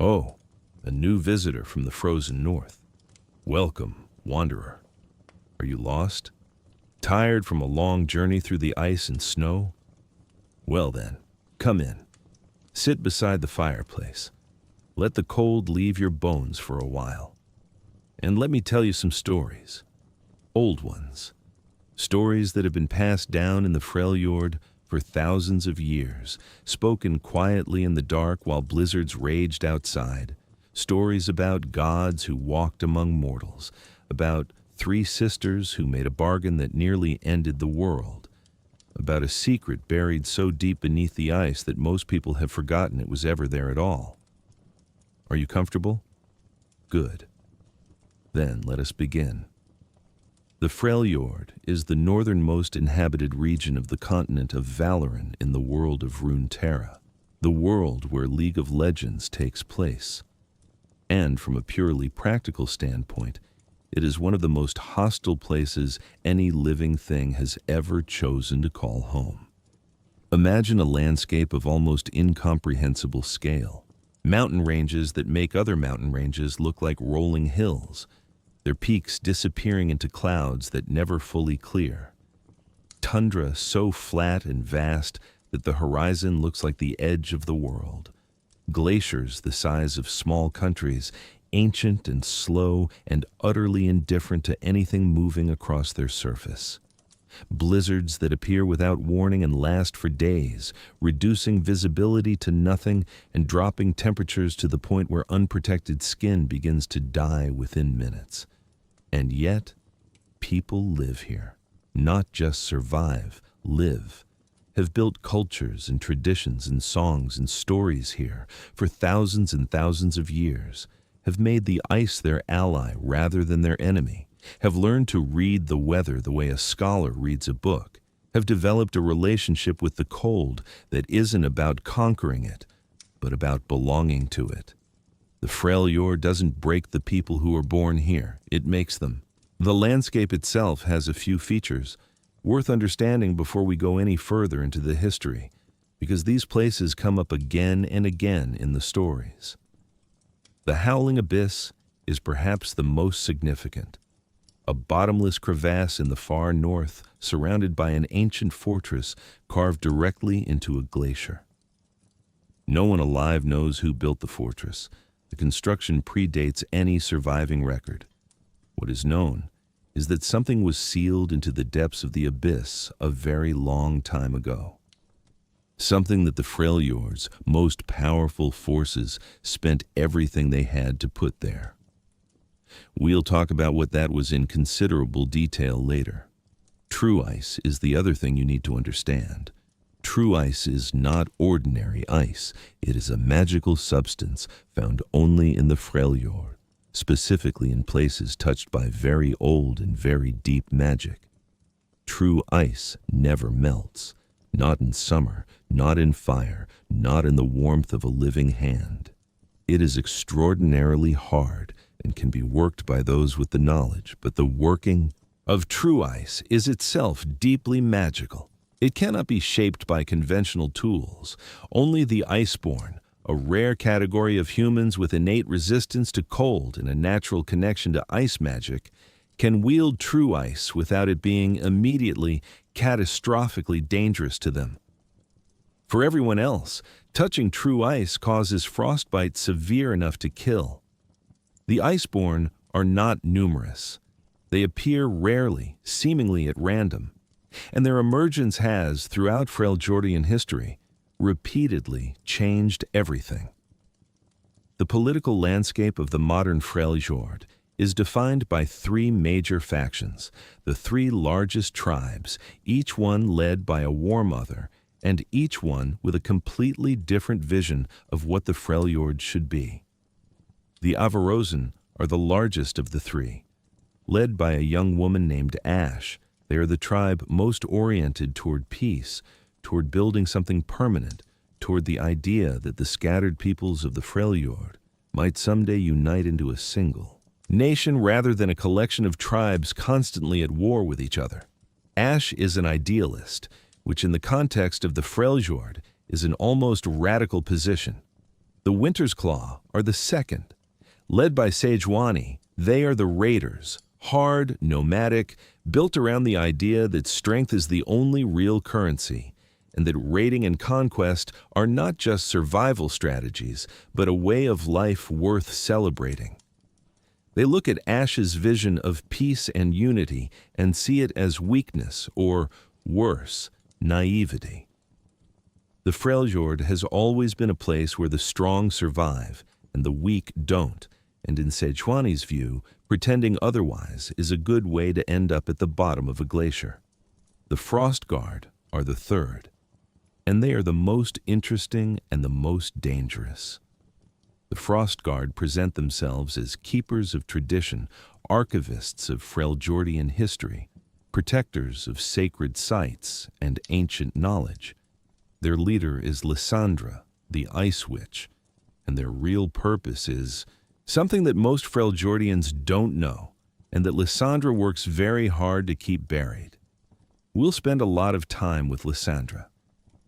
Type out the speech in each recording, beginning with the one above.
Oh, a new visitor from the frozen north. Welcome, wanderer. Are you lost? Tired from a long journey through the ice and snow? Well then, come in. Sit beside the fireplace. Let the cold leave your bones for a while. And let me tell you some stories. Old ones. Stories that have been passed down in the Freljord for thousands of years, spoken quietly in the dark while blizzards raged outside. Stories about gods who walked among mortals, about three sisters who made a bargain that nearly ended the world, about a secret buried so deep beneath the ice that most people have forgotten it was ever there at all. Are you comfortable? Good. Then let us begin. The Freljord is the northernmost inhabited region of the continent of Valoran in the world of Runeterra, the world where League of Legends takes place. And from a purely practical standpoint, it is one of the most hostile places any living thing has ever chosen to call home. Imagine a landscape of almost incomprehensible scale. Mountain ranges that make other mountain ranges look like rolling hills, their peaks disappearing into clouds that never fully clear. Tundra so flat and vast that the horizon looks like the edge of the world. Glaciers the size of small countries, ancient and slow and utterly indifferent to anything moving across their surface. Blizzards that appear without warning and last for days, reducing visibility to nothing and dropping temperatures to the point where unprotected skin begins to die within minutes. And yet, people live here. Not just survive, live. Have built cultures and traditions and songs and stories here for thousands and thousands of years. Have made the ice their ally rather than their enemy. Have learned to read the weather the way a scholar reads a book, have developed a relationship with the cold that isn't about conquering it, but about belonging to it. The Freljord doesn't break the people who are born here, it makes them. The landscape itself has a few features, worth understanding before we go any further into the history, because these places come up again and again in the stories. The Howling Abyss is perhaps the most significant. A bottomless crevasse in the far north, surrounded by an ancient fortress carved directly into a glacier. No one alive knows who built the fortress. The construction predates any surviving record. What is known is that something was sealed into the depths of the abyss a very long time ago. Something that the Freljord's most powerful forces spent everything they had to put there. We'll talk about what that was in considerable detail later. True ice is the other thing you need to understand. True ice is not ordinary ice. It is a magical substance found only in the Freljord, specifically in places touched by very old and very deep magic. True ice never melts, not in summer, not in fire, not in the warmth of a living hand. It is extraordinarily hard and can be worked by those with the knowledge, but the working of true ice is itself deeply magical. It cannot be shaped by conventional tools. Only the Iceborn, a rare category of humans with innate resistance to cold and a natural connection to ice magic, can wield true ice without it being immediately, catastrophically dangerous to them. For everyone else, touching true ice causes frostbite severe enough to kill. The Iceborn are not numerous. They appear rarely, seemingly at random, and their emergence has, throughout Freljordian history, repeatedly changed everything. The political landscape of the modern Freljord is defined by three major factions, the three largest tribes, each one led by a war mother, and each one with a completely different vision of what the Freljord should be. The Avarosan are the largest of the three. Led by a young woman named Ashe, they are the tribe most oriented toward peace, toward building something permanent, toward the idea that the scattered peoples of the Freljord might someday unite into a single nation rather than a collection of tribes constantly at war with each other. Ashe is an idealist, which in the context of the Freljord is an almost radical position. The Winter's Claw are the second. Led by Sejuani, they are the raiders, hard, nomadic, built around the idea that strength is the only real currency, and that raiding and conquest are not just survival strategies, but a way of life worth celebrating. They look at Ashe's vision of peace and unity and see it as weakness, or worse, naivety. The Freljord has always been a place where the strong survive and the weak don't, and in Sejuani's view, pretending otherwise is a good way to end up at the bottom of a glacier. The Frostguard are the third, and they are the most interesting and the most dangerous. The Frostguard present themselves as keepers of tradition, archivists of Freljordian history, protectors of sacred sites and ancient knowledge. Their leader is Lissandra, the Ice Witch, and their real purpose is something that most Freljordians don't know, and that Lissandra works very hard to keep buried. We'll spend a lot of time with Lissandra.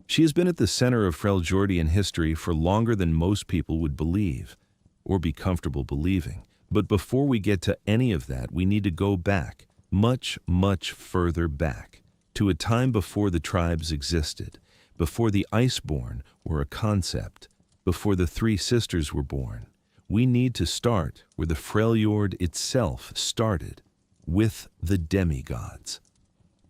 She has been at the center of Freljordian history for longer than most people would believe, or be comfortable believing. But before we get to any of that, we need to go back, much, much further back, to a time before the tribes existed, before the Iceborn were a concept, before the three sisters were born. We need to start where the Freljord itself started, with the demigods.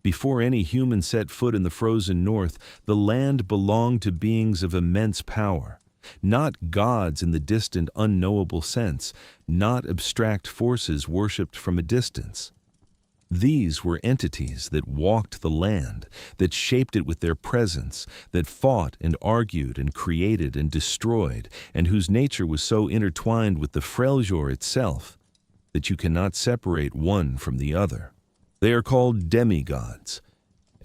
Before any human set foot in the frozen north, the land belonged to beings of immense power, not gods in the distant, unknowable sense, not abstract forces worshipped from a distance. These were entities that walked the land, that shaped it with their presence, that fought and argued and created and destroyed, and whose nature was so intertwined with the Freljord itself that you cannot separate one from the other. They are called demigods,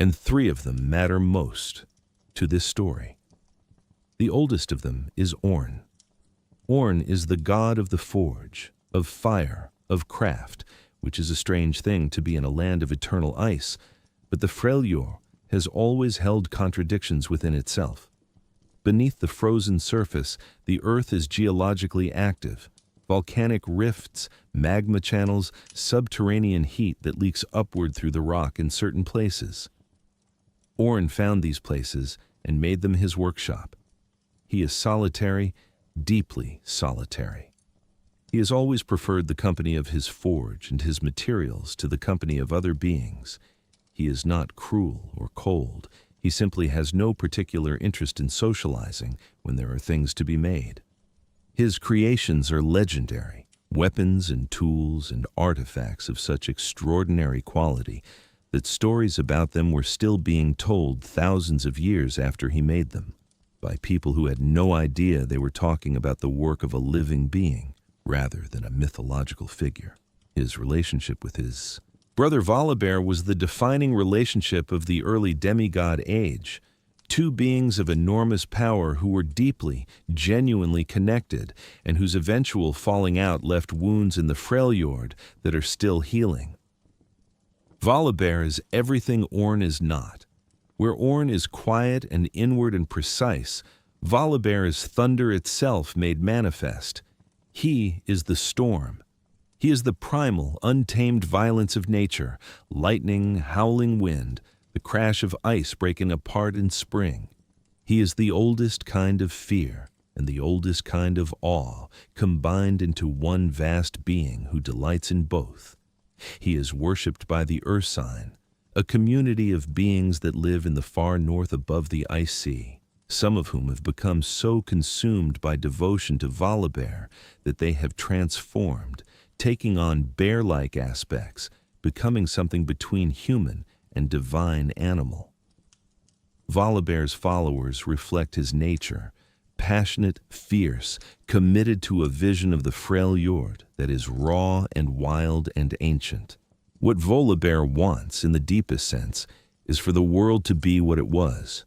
and three of them matter most to this story. The oldest of them is Ornn. Ornn is the god of the forge, of fire, of craft, which is a strange thing to be in a land of eternal ice, but the Freljord has always held contradictions within itself. Beneath the frozen surface, the earth is geologically active. Volcanic rifts, magma channels, subterranean heat that leaks upward through the rock in certain places. Ornn found these places and made them his workshop. He is solitary, deeply solitary. He has always preferred the company of his forge and his materials to the company of other beings. He is not cruel or cold. He simply has no particular interest in socializing when there are things to be made. His creations are legendary, weapons and tools and artifacts of such extraordinary quality that stories about them were still being told thousands of years after he made them, by people who had no idea they were talking about the work of a living being rather than a mythological figure. His relationship with his brother Volibear was the defining relationship of the early demigod age. Two beings of enormous power who were deeply, genuinely connected, and whose eventual falling out left wounds in the Freljord that are still healing. Volibear is everything Ornn is not. Where Ornn is quiet and inward and precise, Volibear is thunder itself made manifest. He is the storm. He is the primal, untamed violence of nature, lightning, howling wind, the crash of ice breaking apart in spring. He is the oldest kind of fear and the oldest kind of awe, combined into one vast being who delights in both. He is worshipped by the Ursine, a community of beings that live in the far north above the ice sea, some of whom have become so consumed by devotion to Volibear that they have transformed, taking on bear-like aspects, becoming something between human and divine animal. Volibear's followers reflect his nature, passionate, fierce, committed to a vision of the Freljord that is raw and wild and ancient. What Volibear wants, in the deepest sense, is for the world to be what it was.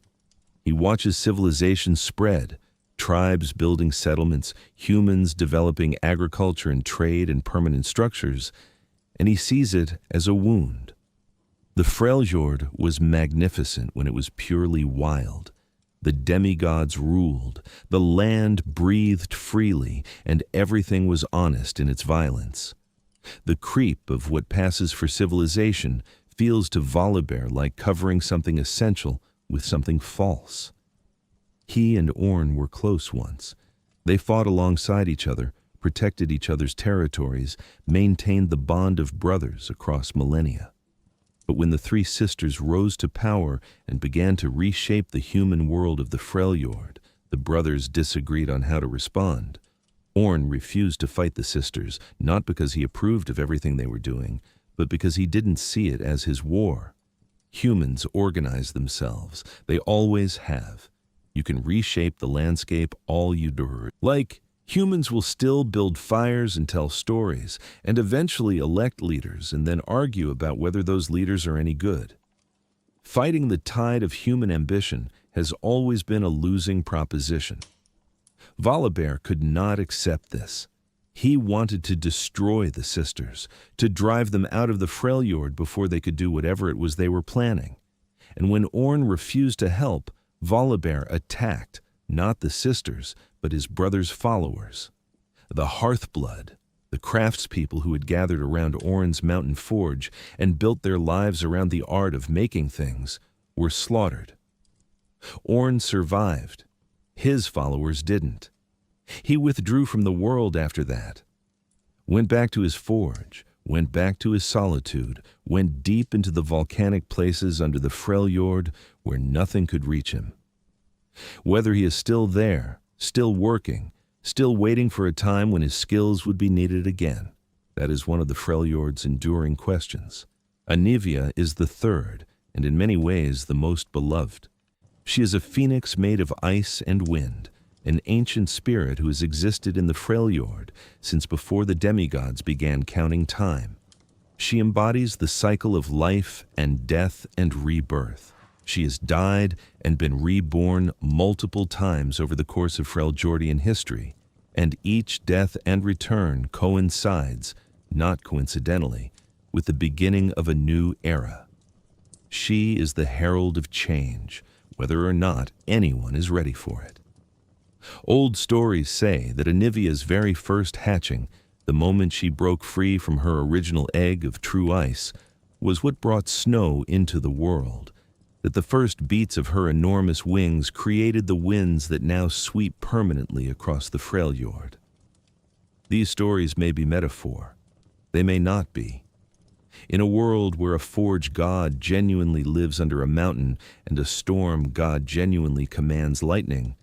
He watches civilization spread, tribes building settlements, humans developing agriculture and trade and permanent structures, and he sees it as a wound. The Freljord was magnificent when it was purely wild, The demigods ruled, the land breathed freely, and everything was honest in its violence. The creep of what passes for civilization feels to Volibear like covering something essential with something false. He and Ornn were close once. They fought alongside each other, protected each other's territories, maintained the bond of brothers across millennia. But when the three sisters rose to power and began to reshape the human world of the Freljord, the brothers disagreed on how to respond. Ornn refused to fight the sisters, not because he approved of everything they were doing, but because he didn't see it as his war. Humans organize themselves. They always have. You can reshape the landscape all you do. Like, humans will still build fires and tell stories, and eventually elect leaders and then argue about whether those leaders are any good. Fighting the tide of human ambition has always been a losing proposition. Volibear could not accept this. He wanted to destroy the sisters, to drive them out of the Freljord before they could do whatever it was they were planning. And when Ornn refused to help, Volibear attacked, not the sisters, but his brother's followers. The Hearthblood, the craftspeople who had gathered around Ornn's mountain forge and built their lives around the art of making things, were slaughtered. Ornn survived. His followers didn't. He withdrew from the world after that, went back to his forge, went back to his solitude, went deep into the volcanic places under the Freljord where nothing could reach him. Whether he is still there, still working, still waiting for a time when his skills would be needed again, that is one of the Freljord's enduring questions. Anivia is the third, and in many ways the most beloved. She is a phoenix made of ice and wind, an ancient spirit who has existed in the Freljord since before the demigods began counting time. She embodies the cycle of life and death and rebirth. She has died and been reborn multiple times over the course of Freljordian history, and each death and return coincides, not coincidentally, with the beginning of a new era. She is the herald of change, whether or not anyone is ready for it. Old stories say that Anivia's very first hatching, the moment she broke free from her original egg of true ice, was what brought snow into the world, that the first beats of her enormous wings created the winds that now sweep permanently across the Freljord. These stories may be metaphor. They may not be. In a world where a forge god genuinely lives under a mountain and a storm god genuinely commands lightning,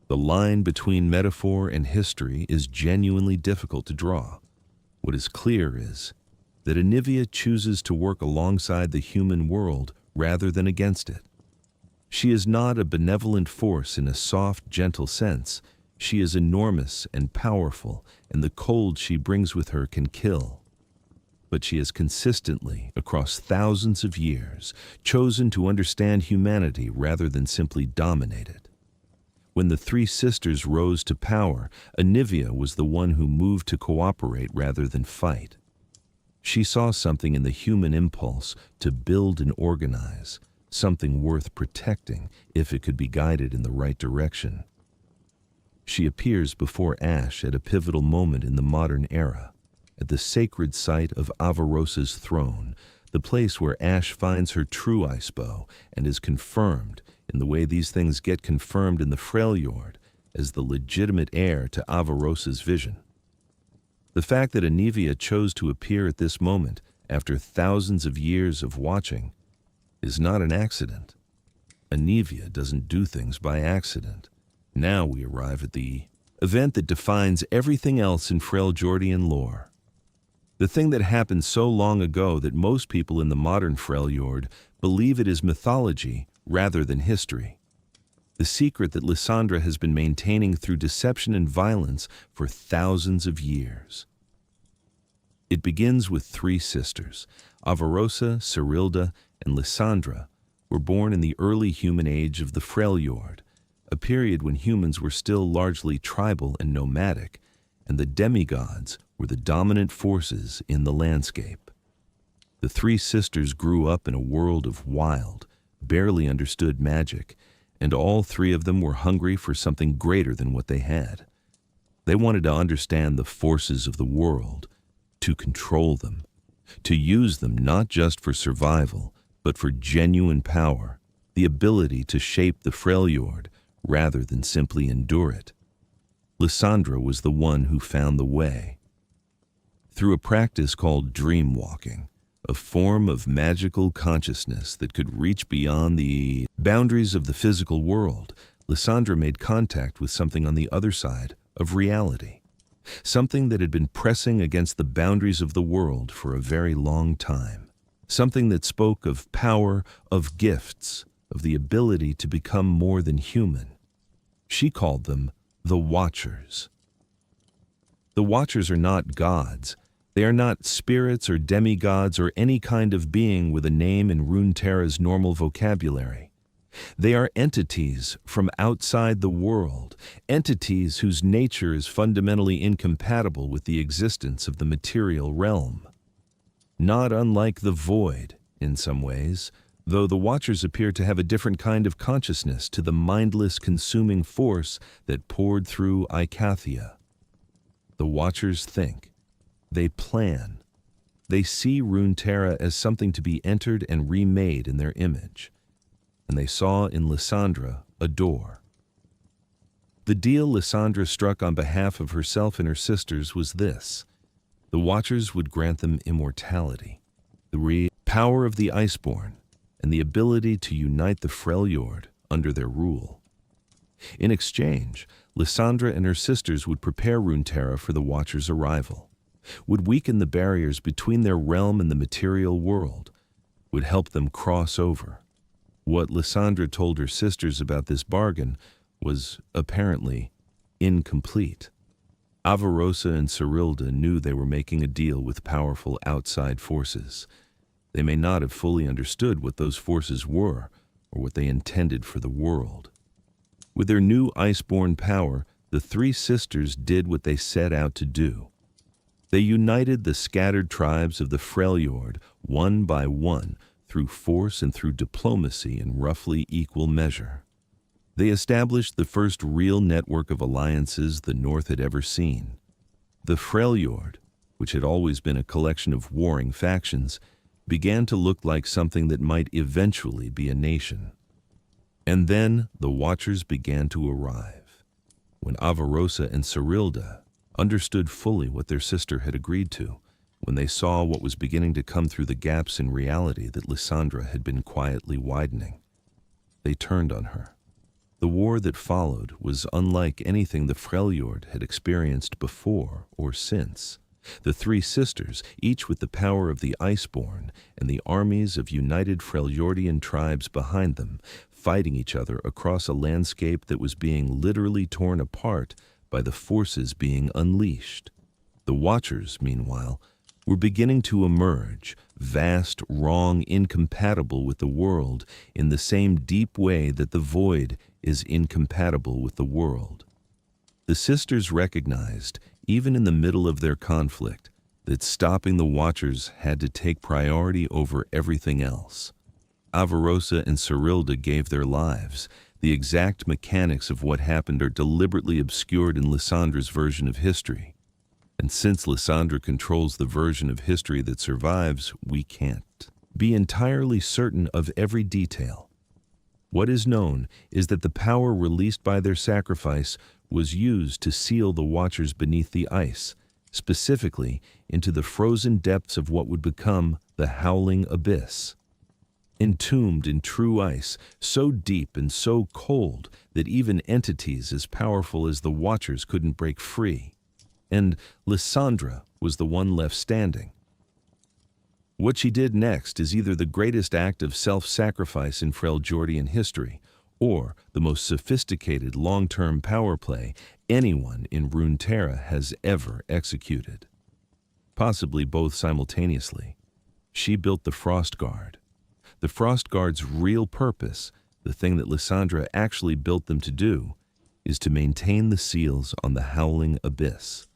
the line between metaphor and history is genuinely difficult to draw. What is clear is that Anivia chooses to work alongside the human world rather than against it. She is not a benevolent force in a soft, gentle sense. She is enormous and powerful, and the cold she brings with her can kill. But she has consistently, across thousands of years, chosen to understand humanity rather than simply dominate it. When the three sisters rose to power, Anivia was the one who moved to cooperate rather than fight. She saw something in the human impulse to build and organize, something worth protecting if it could be guided in the right direction. She appears before Ashe at a pivotal moment in the modern era, at the sacred site of Avarosa's throne, the place where Ashe finds her true icebow and is confirmed, in the way these things get confirmed in the Freljord, as the legitimate heir to Avarosa's vision. The fact that Anivia chose to appear at this moment, after thousands of years of watching, is not an accident. Anivia doesn't do things by accident. Now we arrive at the event that defines everything else in Freljordian lore. The thing that happened so long ago that most people in the modern Freljord believe it is mythology rather than history. The secret that Lissandra has been maintaining through deception and violence for thousands of years. It begins with three sisters. Avarosa, Serylda, and Lissandra were born in the early human age of the Freljord, a period when humans were still largely tribal and nomadic, and the demigods were the dominant forces in the landscape. The three sisters grew up in a world of wild, barely understood magic, and all three of them were hungry for something greater than what they had. They wanted to understand the forces of the world, to control them, to use them not just for survival, but for genuine power, the ability to shape the Freljord rather than simply endure it. Lissandra was the one who found the way. Through a practice called dream walking, a form of magical consciousness that could reach beyond the boundaries of the physical world, Lissandra made contact with something on the other side of reality, something that had been pressing against the boundaries of the world for a very long time, something that spoke of power, of gifts, of the ability to become more than human. She called them the Watchers. The Watchers are not gods. They are not spirits or demigods or any kind of being with a name in Runeterra's normal vocabulary. They are entities from outside the world, entities whose nature is fundamentally incompatible with the existence of the material realm. Not unlike the void, in some ways, though the Watchers appear to have a different kind of consciousness to the mindless consuming force that poured through Icathia. The Watchers think. They plan. They see Runeterra as something to be entered and remade in their image. And they saw in Lissandra a door. The deal Lissandra struck on behalf of herself and her sisters was this. The Watchers would grant them immortality, the power of the Iceborn, and the ability to unite the Freljord under their rule. In exchange, Lissandra and her sisters would prepare Runeterra for the Watchers' arrival, would weaken the barriers between their realm and the material world, would help them cross over. What Lissandra told her sisters about this bargain was apparently incomplete. Avarosa and Serylda knew they were making a deal with powerful outside forces. They may not have fully understood what those forces were or what they intended for the world. With their new iceborn power, the three sisters did what they set out to do. They united the scattered tribes of the Freljord one by one through force and through diplomacy in roughly equal measure. They established the first real network of alliances the North had ever seen. The Freljord, which had always been a collection of warring factions, began to look like something that might eventually be a nation. And then the Watchers began to arrive. When Avarosa and Serylda understood fully what their sister had agreed to, when they saw what was beginning to come through the gaps in reality that Lissandra had been quietly widening, they turned on her. The war that followed was unlike anything the Freljord had experienced before or since. The three sisters, each with the power of the Iceborn and the armies of united Freljordian tribes behind them, fighting each other across a landscape that was being literally torn apart by the forces being unleashed. The Watchers, meanwhile, were beginning to emerge, vast, wrong, incompatible with the world in the same deep way that the void is incompatible with the world. The sisters recognized, even in the middle of their conflict, that stopping the Watchers had to take priority over everything else. Avarosa and Serylda gave their lives. The exact mechanics of what happened are deliberately obscured in Lissandra's version of history. And since Lissandra controls the version of history that survives, we can't be entirely certain of every detail. What is known is that the power released by their sacrifice was used to seal the Watchers beneath the ice, specifically into the frozen depths of what would become the Howling Abyss. Entombed in true ice, so deep and so cold that even entities as powerful as the Watchers couldn't break free. And Lissandra was the one left standing. What she did next is either the greatest act of self-sacrifice in Freljordian history, or the most sophisticated long-term power play anyone in Runeterra has ever executed. Possibly both simultaneously. She built the Frostguard. The Frostguard's real purpose, the thing that Lissandra actually built them to do, is to maintain the seals on the Howling Abyss.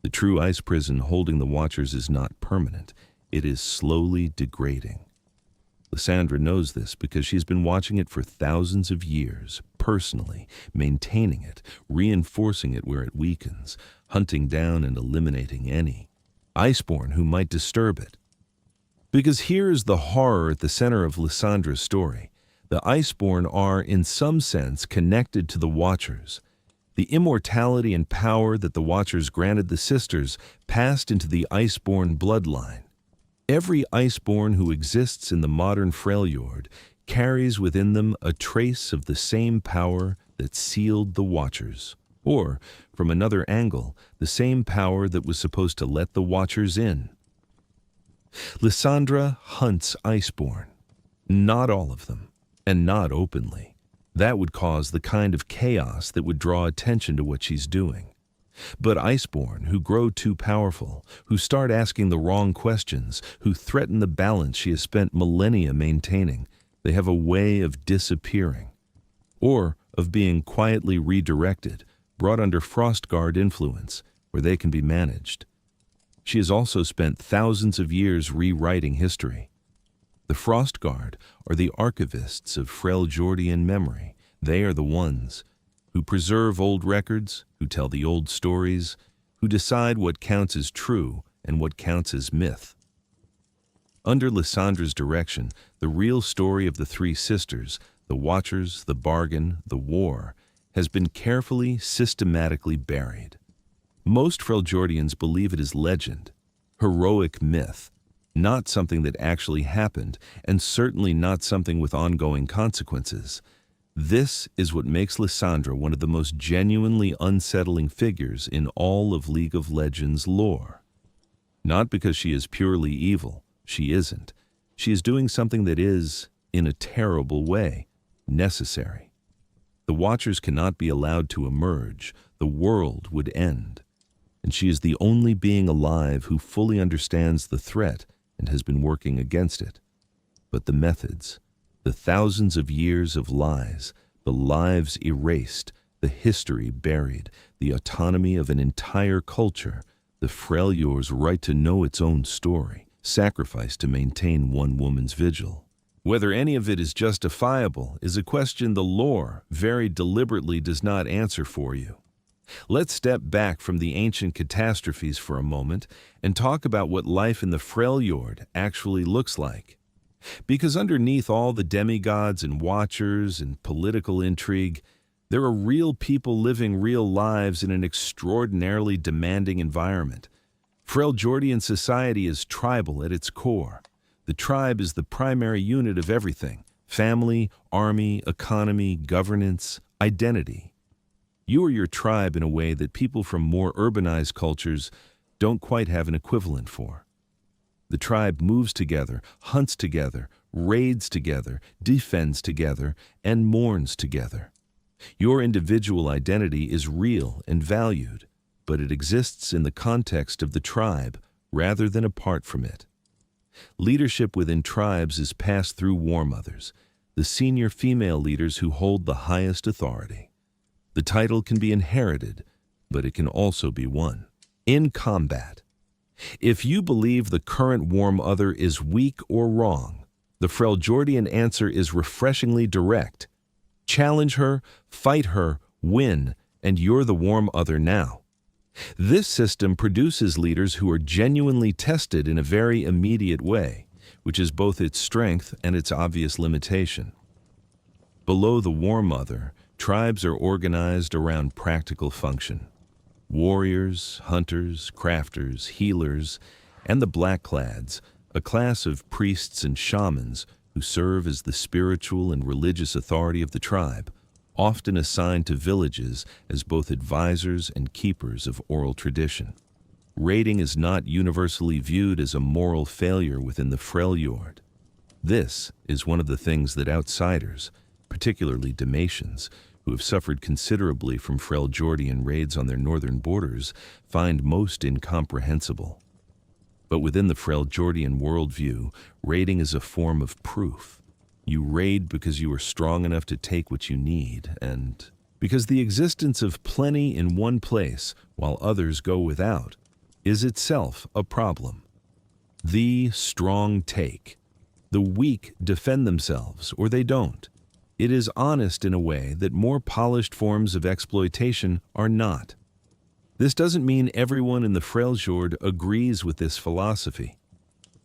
The true ice prison holding the Watchers is not permanent. It is slowly degrading. Lissandra knows this because she's been watching it for thousands of years, personally, maintaining it, reinforcing it where it weakens, hunting down and eliminating any Iceborn who might disturb it. Because here is the horror at the center of Lissandra's story. The Iceborn are, in some sense, connected to the Watchers. The immortality and power that the Watchers granted the sisters passed into the Iceborn bloodline. Every Iceborn who exists in the modern Freljord carries within them a trace of the same power that sealed the Watchers, or, from another angle, the same power that was supposed to let the Watchers in. Lissandra hunts Iceborn. Not all of them, and not openly. That would cause the kind of chaos that would draw attention to what she's doing. But Iceborn who grow too powerful, who start asking the wrong questions, who threaten the balance she has spent millennia maintaining, they have a way of disappearing, or of being quietly redirected, brought under Frostguard influence, where they can be managed. She has also spent thousands of years rewriting history. The Frostguard are the archivists of Freljordian memory. They are the ones who preserve old records, who tell the old stories, who decide what counts as true and what counts as myth. Under Lissandra's direction, the real story of the three sisters, the Watchers, the Bargain, the War, has been carefully, systematically buried. Most Freljordians believe it is legend, heroic myth, not something that actually happened, and certainly not something with ongoing consequences. This is what makes Lissandra one of the most genuinely unsettling figures in all of League of Legends lore. Not because she is purely evil, she isn't. She is doing something that is, in a terrible way, necessary. The Watchers cannot be allowed to emerge. The world would end. And she is the only being alive who fully understands the threat and has been working against it. But the methods, the thousands of years of lies, the lives erased, the history buried, the autonomy of an entire culture, the Freljord's right to know its own story, sacrificed to maintain one woman's vigil. Whether any of it is justifiable is a question the lore very deliberately does not answer for you. Let's step back from the ancient catastrophes for a moment and talk about what life in the Freljord actually looks like. Because underneath all the demigods and watchers and political intrigue, there are real people living real lives in an extraordinarily demanding environment. Freljordian society is tribal at its core. The tribe is the primary unit of everything: family, army, economy, governance, identity. You are your tribe in a way that people from more urbanized cultures don't quite have an equivalent for. The tribe moves together, hunts together, raids together, defends together, and mourns together. Your individual identity is real and valued, but it exists in the context of the tribe rather than apart from it. Leadership within tribes is passed through war mothers, the senior female leaders who hold the highest authority. The title can be inherited, but it can also be won. In combat, if you believe the current War Mother is weak or wrong, the Freljordian answer is refreshingly direct. Challenge her, fight her, win, and you're the War Mother now. This system produces leaders who are genuinely tested in a very immediate way, which is both its strength and its obvious limitation. Below the War Mother, tribes are organized around practical function. Warriors, hunters, crafters, healers, and the Blackclads, a class of priests and shamans who serve as the spiritual and religious authority of the tribe, often assigned to villages as both advisors and keepers of oral tradition. Raiding is not universally viewed as a moral failure within the Freljord. This is one of the things that outsiders, particularly Dalmatians, who have suffered considerably from Freljordian raids on their northern borders, find most incomprehensible. But within the Freljordian worldview, raiding is a form of proof. You raid because you are strong enough to take what you need, and because the existence of plenty in one place while others go without is itself a problem. The strong take. The weak defend themselves, or they don't. It is honest in a way that more polished forms of exploitation are not. This doesn't mean everyone in the Freljord agrees with this philosophy.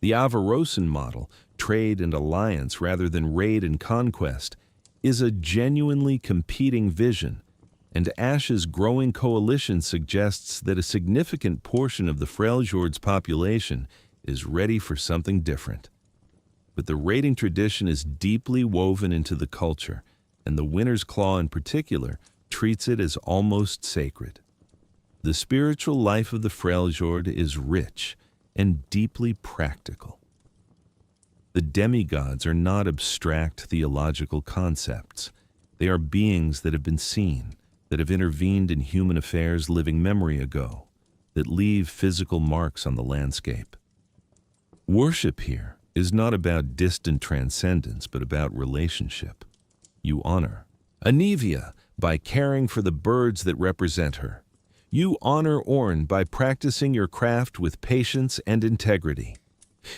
The Avarosan model, trade and alliance rather than raid and conquest, is a genuinely competing vision, and Ashe's growing coalition suggests that a significant portion of the Freljord's population is ready for something different. But the raiding tradition is deeply woven into the culture, and the Winter's Claw in particular treats it as almost sacred. The spiritual life of the Freljord is rich and deeply practical. The demigods are not abstract theological concepts. They are beings that have been seen, that have intervened in human affairs living memory ago, that leave physical marks on the landscape. Worship here is not about distant transcendence, but about relationship. You honor Anivia by caring for the birds that represent her. You honor Ornn by practicing your craft with patience and integrity.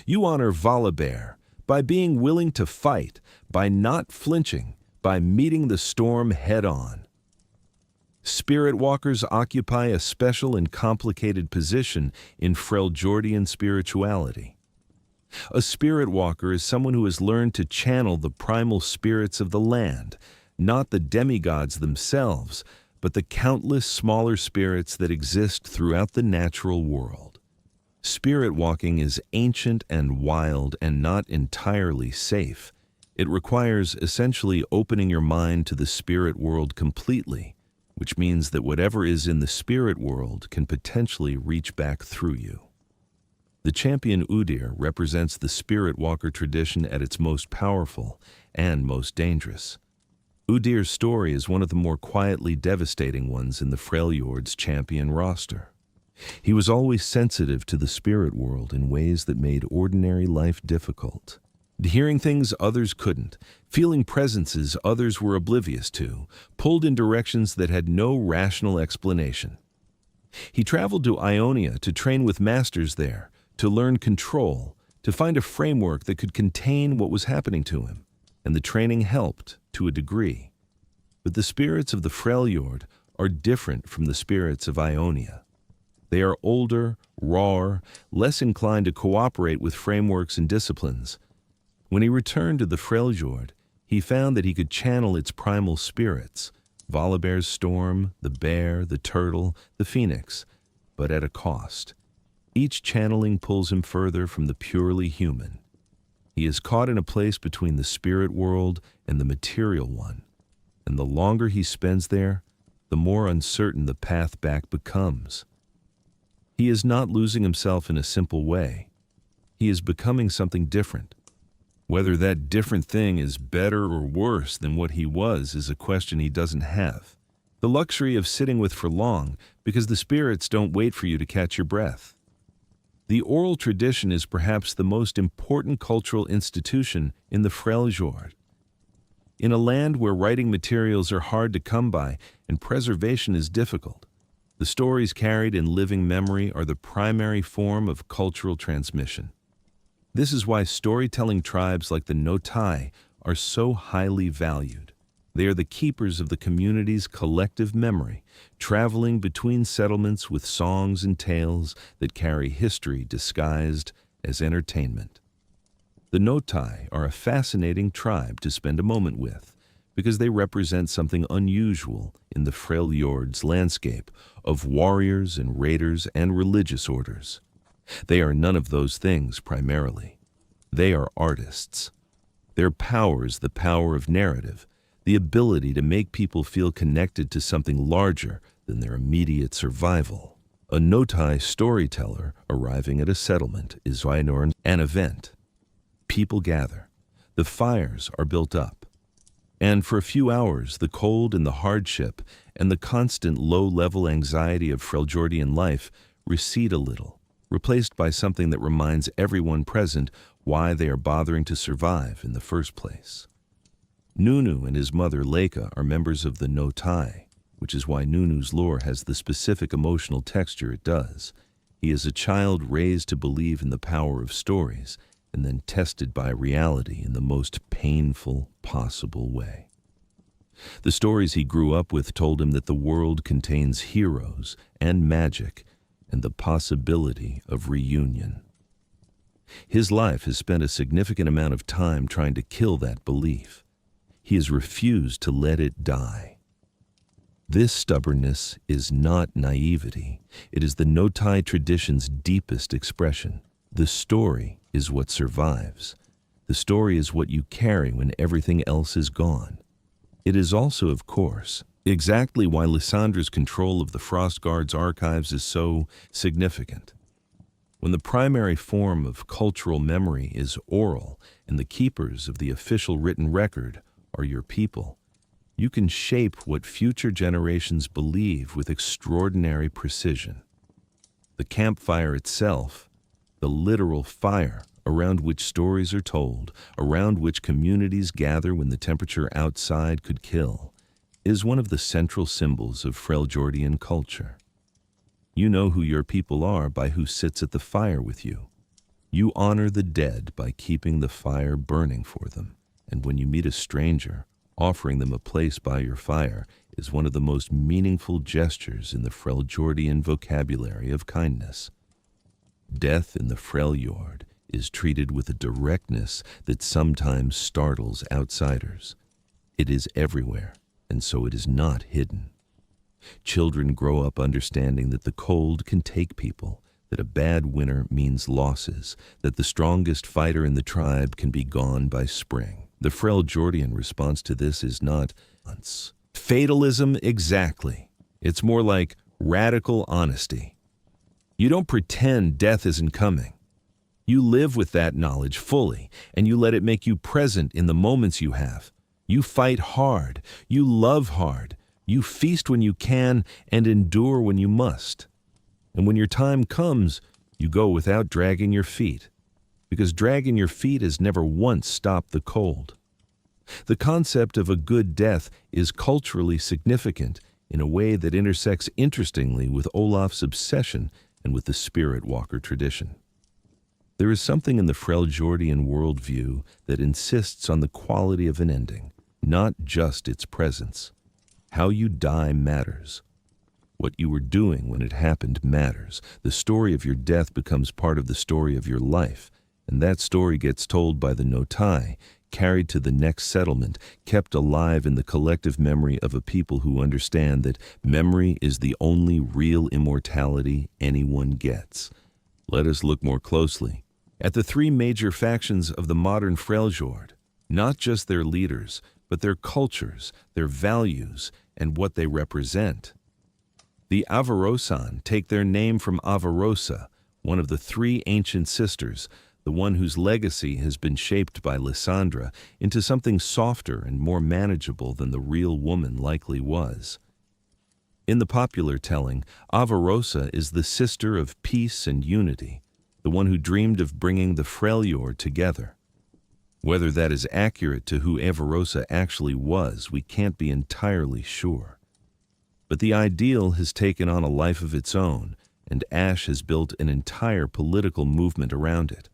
You honor Volibear by being willing to fight, by not flinching, by meeting the storm head-on. Spirit walkers occupy a special and complicated position in Freljordian spirituality. A spirit walker is someone who has learned to channel the primal spirits of the land, not the demigods themselves, but the countless smaller spirits that exist throughout the natural world. Spirit walking is ancient and wild and not entirely safe. It requires essentially opening your mind to the spirit world completely, which means that whatever is in the spirit world can potentially reach back through you. The champion Udyr represents the spirit walker tradition at its most powerful and most dangerous. Udyr's story is one of the more quietly devastating ones in the Freljord's champion roster. He was always sensitive to the spirit world in ways that made ordinary life difficult. Hearing things others couldn't, feeling presences others were oblivious to, pulled in directions that had no rational explanation. He traveled to Ionia to train with masters there, to learn control, to find a framework that could contain what was happening to him, and the training helped to a degree. But the spirits of the Freljord are different from the spirits of Ionia. They are older, rawer, less inclined to cooperate with frameworks and disciplines. When he returned to the Freljord, he found that he could channel its primal spirits, Volibear's storm, the bear, the turtle, the phoenix, but at a cost. Each channeling pulls him further from the purely human. He is caught in a place between the spirit world and the material one, and the longer he spends there, the more uncertain the path back becomes. He is not losing himself in a simple way. He is becoming something different. Whether that different thing is better or worse than what he was is a question he doesn't have. The luxury of sitting with for long, because the spirits don't wait for you to catch your breath. The oral tradition is perhaps the most important cultural institution in the Freljord. In a land where writing materials are hard to come by and preservation is difficult, the stories carried in living memory are the primary form of cultural transmission. This is why storytelling tribes like the Notai are so highly valued. They are the keepers of the community's collective memory, traveling between settlements with songs and tales that carry history disguised as entertainment. The Notai are a fascinating tribe to spend a moment with, because they represent something unusual in the Freljord's landscape of warriors and raiders and religious orders. They are none of those things primarily. They are artists. Their power is the power of narrative, the ability to make people feel connected to something larger than their immediate survival. A Notai storyteller arriving at a settlement is an event. People gather. The fires are built up. And for a few hours, the cold and the hardship and the constant low-level anxiety of Freljordian life recede a little, replaced by something that reminds everyone present why they are bothering to survive in the first place. Nunu and his mother Leka are members of the Notai, which is why Nunu's lore has the specific emotional texture it does. He is a child raised to believe in the power of stories, and then tested by reality in the most painful possible way. The stories he grew up with told him that the world contains heroes and magic and the possibility of reunion. His life has spent a significant amount of time trying to kill that belief. He has refused to let it die. This stubbornness is not naivety. It is the Notai tradition's deepest expression. The story is what survives. The story is what you carry when everything else is gone. It is also, of course, exactly why Lissandra's control of the Frostguard's archives is so significant. When the primary form of cultural memory is oral and the keepers of the official written record are your people, you can shape what future generations believe with extraordinary precision. The campfire itself, the literal fire around which stories are told, around which communities gather when the temperature outside could kill, is one of the central symbols of Freljordian culture. You know who your people are by who sits at the fire with you. You honor the dead by keeping the fire burning for them, and when you meet a stranger, offering them a place by your fire is one of the most meaningful gestures in the Freljordian vocabulary of kindness. Death in the Freljord is treated with a directness that sometimes startles outsiders. It is everywhere, and so it is not hidden. Children grow up understanding that the cold can take people, that a bad winter means losses, that the strongest fighter in the tribe can be gone by spring. The Freljordian response to this is not fatalism exactly. It's more like radical honesty. You don't pretend death isn't coming. You live with that knowledge fully, and you let it make you present in the moments you have. You fight hard. You love hard. You feast when you can and endure when you must. And when your time comes, you go without dragging your feet, because dragging your feet has never once stopped the cold. The concept of a good death is culturally significant in a way that intersects interestingly with Olaf's obsession and with the Spirit Walker tradition. There is something in the Freljordian worldview that insists on the quality of an ending, not just its presence. How you die matters. What you were doing when it happened matters. The story of your death becomes part of the story of your life, and that story gets told by the Notai, carried to the next settlement, kept alive in the collective memory of a people who understand that memory is the only real immortality anyone gets. Let us look more closely at the three major factions of the modern Freljord, not just their leaders, but their cultures, their values, and what they represent. The Avarosan take their name from Avarosa, one of the three ancient sisters, the one whose legacy has been shaped by Lissandra into something softer and more manageable than the real woman likely was. In the popular telling, Avarosa is the sister of peace and unity, the one who dreamed of bringing the Freljord together. Whether that is accurate to who Avarosa actually was, we can't be entirely sure. But the ideal has taken on a life of its own, and Ashe has built an entire political movement around it.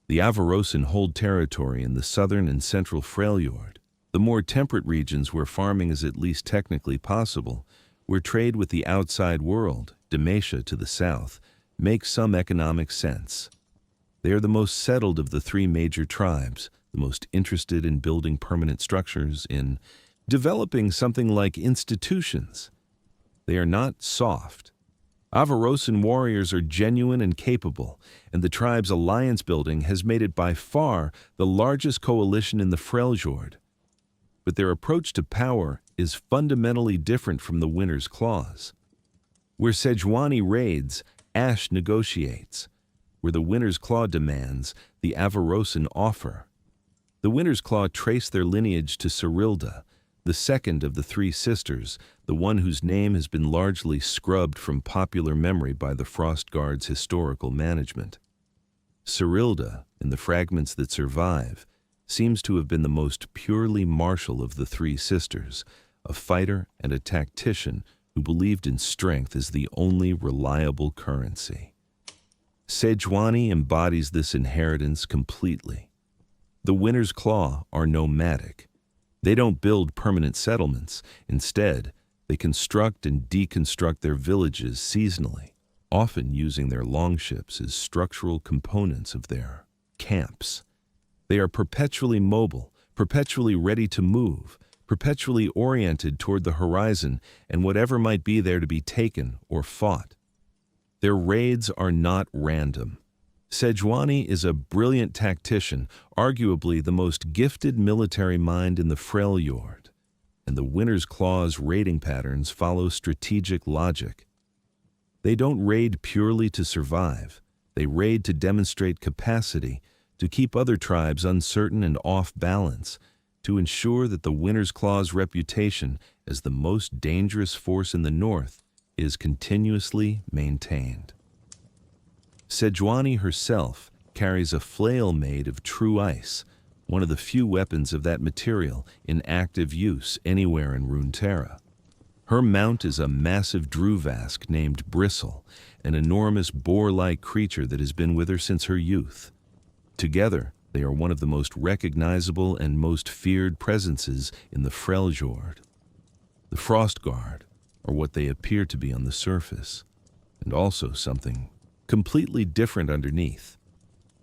The Avarosan hold territory in the southern and central Freljord, the more temperate regions where farming is at least technically possible, where trade with the outside world, Demacia to the south, makes some economic sense. They are the most settled of the three major tribes, the most interested in building permanent structures, in developing something like institutions. They are not soft. Avarosan warriors are genuine and capable, and the tribe's alliance building has made it by far the largest coalition in the Freljord. But their approach to power is fundamentally different from the Winter's Claws. Where Sejuani raids, Ashe negotiates. Where the Winter's Claw demands, the Avarosan offer. The Winter's Claw trace their lineage to Serylda, the second of the three sisters, the one whose name has been largely scrubbed from popular memory by the Frostguard's historical management. Serylda, in the fragments that survive, seems to have been the most purely martial of the three sisters, a fighter and a tactician who believed in strength as the only reliable currency. Sejuani embodies this inheritance completely. The Winter's Claw are nomadic. They don't build permanent settlements. Instead, they construct and deconstruct their villages seasonally, often using their longships as structural components of their camps. They are perpetually mobile, perpetually ready to move, perpetually oriented toward the horizon and whatever might be there to be taken or fought. Their raids are not random. Sejuani is a brilliant tactician, arguably the most gifted military mind in the Freljord, and the Winter's Claw's raiding patterns follow strategic logic. They don't raid purely to survive. They raid to demonstrate capacity, to keep other tribes uncertain and off balance, to ensure that the Winter's Claw's reputation as the most dangerous force in the north is continuously maintained. Sejuani herself carries a flail made of true ice, one of the few weapons of that material in active use anywhere in Runeterra. Her mount is a massive druvask named Bristle, an enormous boar-like creature that has been with her since her youth. Together, they are one of the most recognizable and most feared presences in the Freljord. The Frostguard are what they appear to be on the surface, and also something completely different underneath.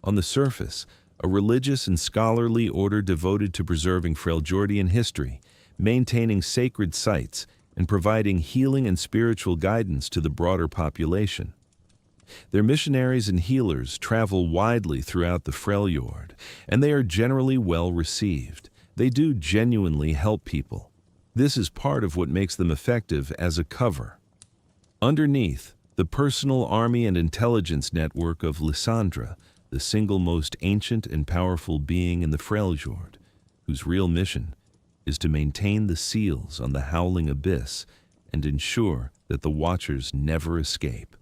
On the surface, a religious and scholarly order devoted to preserving Freljordian history, maintaining sacred sites, and providing healing and spiritual guidance to the broader population. Their missionaries and healers travel widely throughout the Freljord, and they are generally well received. They do genuinely help people. This is part of what makes them effective as a cover. Underneath, the personal army and intelligence network of Lissandra, the single most ancient and powerful being in the Freljord, whose real mission is to maintain the seals on the Howling Abyss and ensure that the Watchers never escape.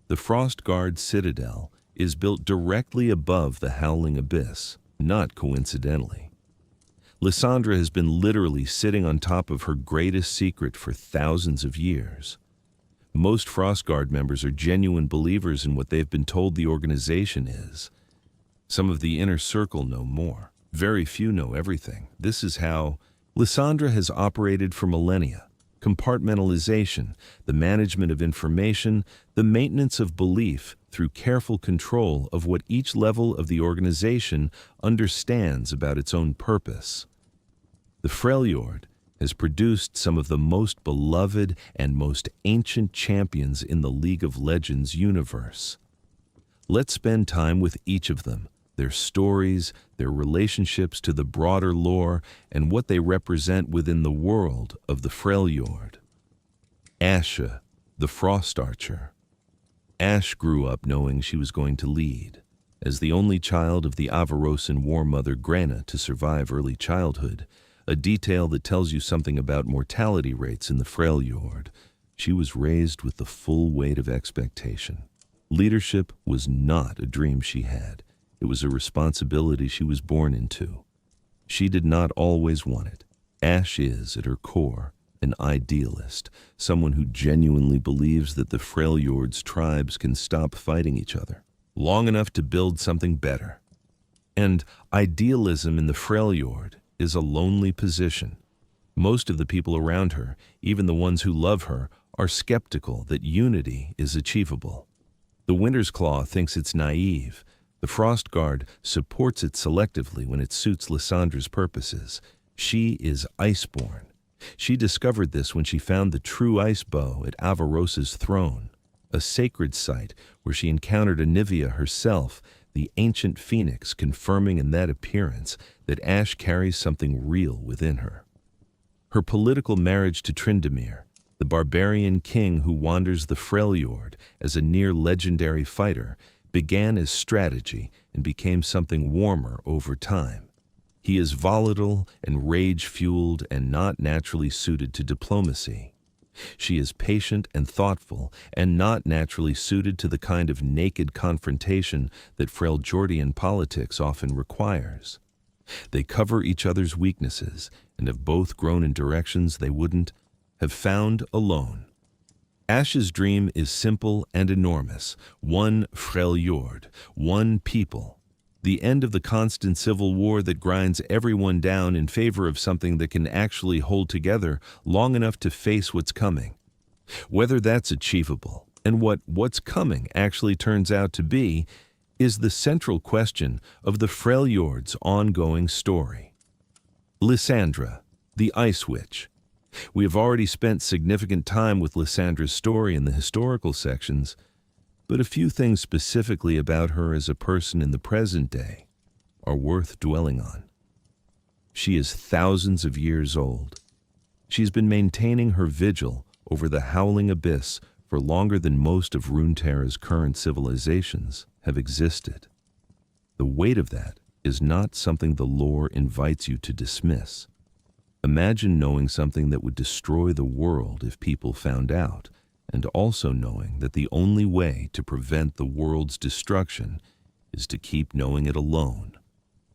The Frostguard citadel is built directly above the Howling Abyss, not coincidentally. Lissandra has been literally sitting on top of her greatest secret for thousands of years. Most Frostguard members are genuine believers in what they've been told the organization is. Some of the inner circle know more. Very few know everything. This is how Lissandra has operated for millennia. Compartmentalization, the management of information, the maintenance of belief through careful control of what each level of the organization understands about its own purpose. The Freljord has produced some of the most beloved and most ancient champions in the League of Legends universe. Let's spend time with each of them, their stories, their relationships to the broader lore, and what they represent within the world of the Freljord. Ashe, the Frost Archer. Ashe grew up knowing she was going to lead. As the only child of the Avarosan war mother Gragas to survive early childhood, a detail that tells you something about mortality rates in the Freljord, she was raised with the full weight of expectation. Leadership was not a dream she had. It was a responsibility she was born into. She did not always want it. Ashe is, at her core, an idealist, someone who genuinely believes that the Freljord's tribes can stop fighting each other long enough to build something better. And idealism in the Freljord is a lonely position. Most of the people around her, even the ones who love her, are skeptical that unity is achievable. The Winter's Claw thinks it's naive. The Frostguard supports it selectively when it suits Lissandra's purposes. She is iceborn. She discovered this when she found the true ice bow at Avarosa's throne, a sacred site where she encountered Anivia herself, the ancient phoenix, confirming in that appearance that Ashe carries something real within her. Her political marriage to Tryndamere, the barbarian king who wanders the Freljord as a near-legendary fighter, began as strategy and became something warmer over time. He is volatile and rage-fueled and not naturally suited to diplomacy. She is patient and thoughtful and not naturally suited to the kind of naked confrontation that Freljordian politics often requires. They cover each other's weaknesses and have both grown in directions they wouldn't have found alone. Ashe's dream is simple and enormous. One Freljord, one people. The end of the constant civil war that grinds everyone down in favor of something that can actually hold together long enough to face what's coming. Whether that's achievable, and what what's coming actually turns out to be, is the central question of the Freljord's ongoing story. Lissandra, the Ice Witch. We have already spent significant time with Lissandra's story in the historical sections, but a few things specifically about her as a person in the present day are worth dwelling on. She is thousands of years old. She's been maintaining her vigil over the howling abyss for longer than most of Runeterra's current civilizations have existed. The weight of that is not something the lore invites you to dismiss. Imagine knowing something that would destroy the world if people found out, and also knowing that the only way to prevent the world's destruction is to keep knowing it alone,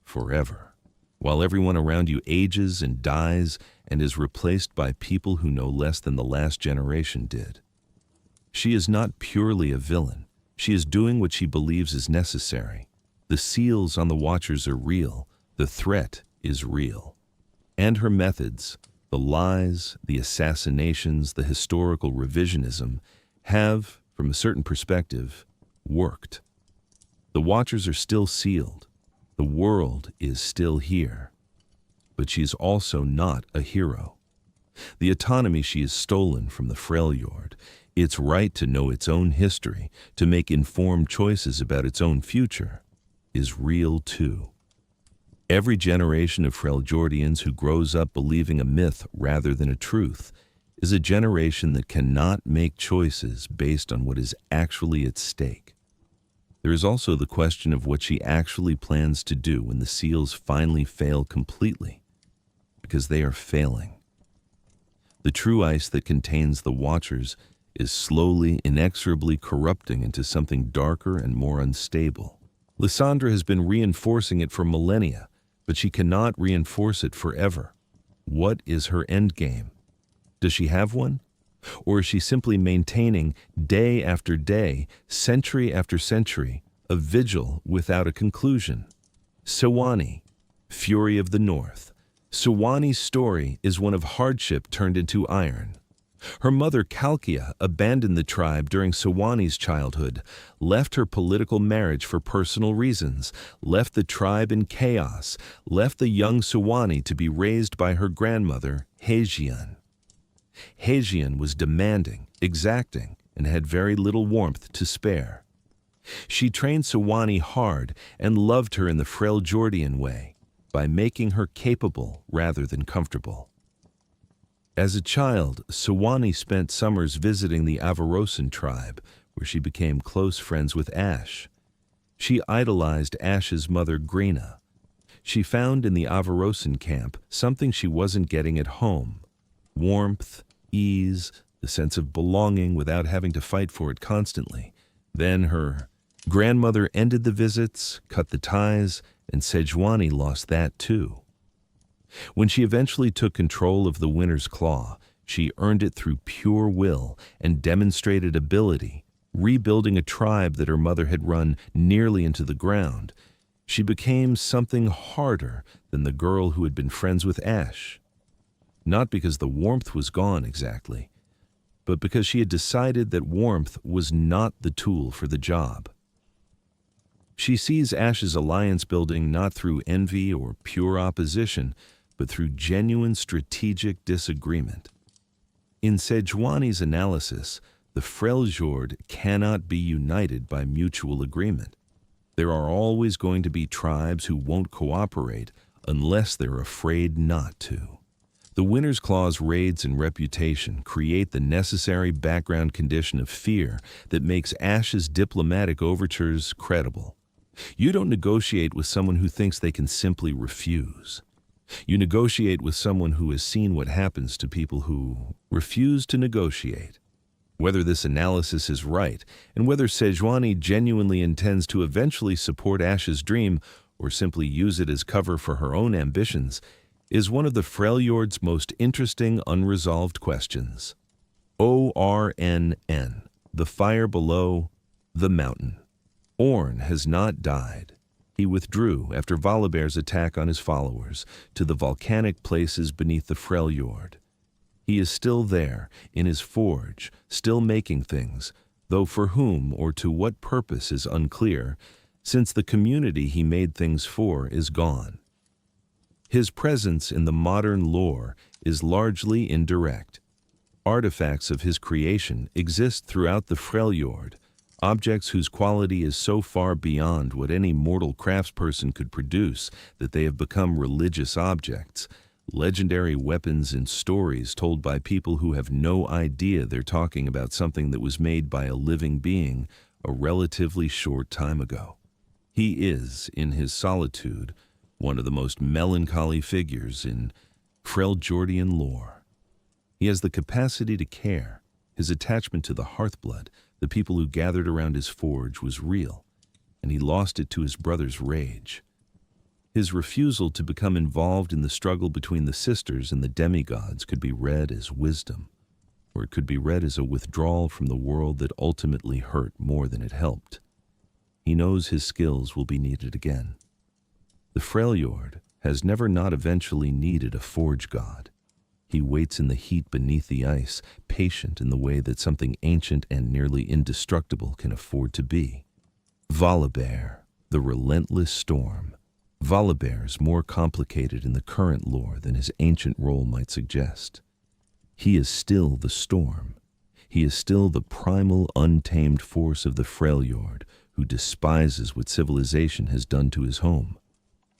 forever, while everyone around you ages and dies and is replaced by people who know less than the last generation did. She is not purely a villain. She is doing what she believes is necessary. The seals on the Watchers are real. The threat is real. And her methods, the lies, the assassinations, the historical revisionism, have, from a certain perspective, worked. The Watchers are still sealed. The world is still here. But she is also not a hero. The autonomy she has stolen from the Freljord, its right to know its own history, to make informed choices about its own future, is real too. Every generation of Freljordians who grows up believing a myth rather than a truth is a generation that cannot make choices based on what is actually at stake. There is also the question of what she actually plans to do when the seals finally fail completely, because they are failing. The true ice that contains the Watchers is slowly, inexorably corrupting into something darker and more unstable. Lissandra has been reinforcing it for millennia, but she cannot reinforce it forever. What is her endgame? Does she have one? Or is she simply maintaining, day after day, century after century, a vigil without a conclusion? Sejuani, Fury of the North. Sejuani's story is one of hardship turned into iron. Her mother Kalkia abandoned the tribe during Sejuani's childhood, left her political marriage for personal reasons, left the tribe in chaos, left the young Sejuani to be raised by her grandmother, Hajian. Hajian was demanding, exacting, and had very little warmth to spare. She trained Sejuani hard and loved her in the Freljordian way, by making her capable rather than comfortable. As a child, Sejuani spent summers visiting the Avarosan tribe, where she became close friends with Ashe. She idolized Ashe's mother, Gnar. She found in the Avarosan camp something she wasn't getting at home: warmth, ease, the sense of belonging without having to fight for it constantly. Then her grandmother ended the visits, cut the ties, and Sejuani lost that too. When she eventually took control of the Winter's Claw, she earned it through pure will and demonstrated ability, rebuilding a tribe that her mother had run nearly into the ground. She became something harder than the girl who had been friends with Ashe. Not because the warmth was gone exactly, but because she had decided that warmth was not the tool for the job. She sees Ashe's alliance building not through envy or pure opposition, but through genuine strategic disagreement. In Sejuani's analysis, the Freljord cannot be united by mutual agreement. There are always going to be tribes who won't cooperate unless they're afraid not to. The Winter's Claw's raids and reputation create the necessary background condition of fear that makes Ashe's diplomatic overtures credible. You don't negotiate with someone who thinks they can simply refuse. You negotiate with someone who has seen what happens to people who refuse to negotiate. Whether this analysis is right, and whether Sejuani genuinely intends to eventually support Ashe's dream or simply use it as cover for her own ambitions, is one of the Freljord's most interesting unresolved questions. Ornn, the fire below the mountain. Ornn has not died. He withdrew after Volibear's attack on his followers to the volcanic places beneath the Freljord. He is still there, in his forge, still making things, though for whom or to what purpose is unclear, since the community he made things for is gone. His presence in the modern lore is largely indirect. Artifacts of his creation exist throughout the Freljord, objects whose quality is so far beyond what any mortal craftsperson could produce that they have become religious objects, legendary weapons and stories told by people who have no idea they're talking about something that was made by a living being a relatively short time ago. He is, in his solitude, one of the most melancholy figures in Freljordian lore. He has the capacity to care. His attachment to the hearthblood, the people who gathered around his forge, was real, and he lost it to his brother's rage. His refusal to become involved in the struggle between the sisters and the demigods could be read as wisdom, or it could be read as a withdrawal from the world that ultimately hurt more than it helped. He knows his skills will be needed again. The Freljord has never not eventually needed a forge god. He waits in the heat beneath the ice, patient in the way that something ancient and nearly indestructible can afford to be. Volibear, the relentless storm. Volibear's more complicated in the current lore than his ancient role might suggest. He is still the storm. He is still the primal, untamed force of the Freljord, who despises what civilization has done to his home.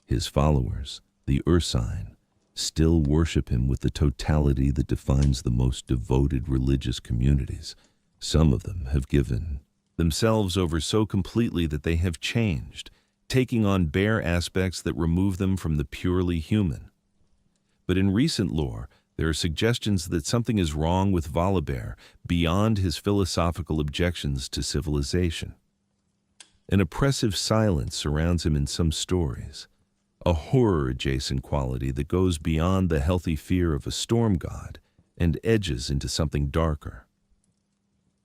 His followers, the Ursine, still worship him with the totality that defines the most devoted religious communities. Some of them have given themselves over so completely that they have changed, taking on bare aspects that remove them from the purely human. But in recent lore, there are suggestions that something is wrong with Volibear beyond his philosophical objections to civilization. An oppressive silence surrounds him in some stories, a horror-adjacent quality that goes beyond the healthy fear of a storm god and edges into something darker.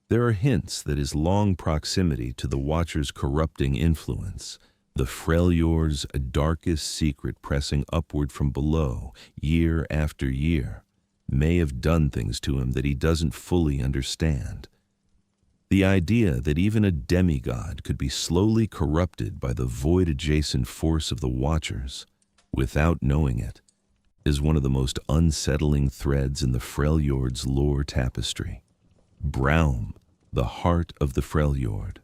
There are hints that his long proximity to the Watcher's corrupting influence, the Freljord's darkest secret pressing upward from below year after year, may have done things to him that he doesn't fully understand. The idea that even a demigod could be slowly corrupted by the void-adjacent force of the Watchers, without knowing it, is one of the most unsettling threads in the Freljord's lore tapestry. Braum, the heart of the Freljord.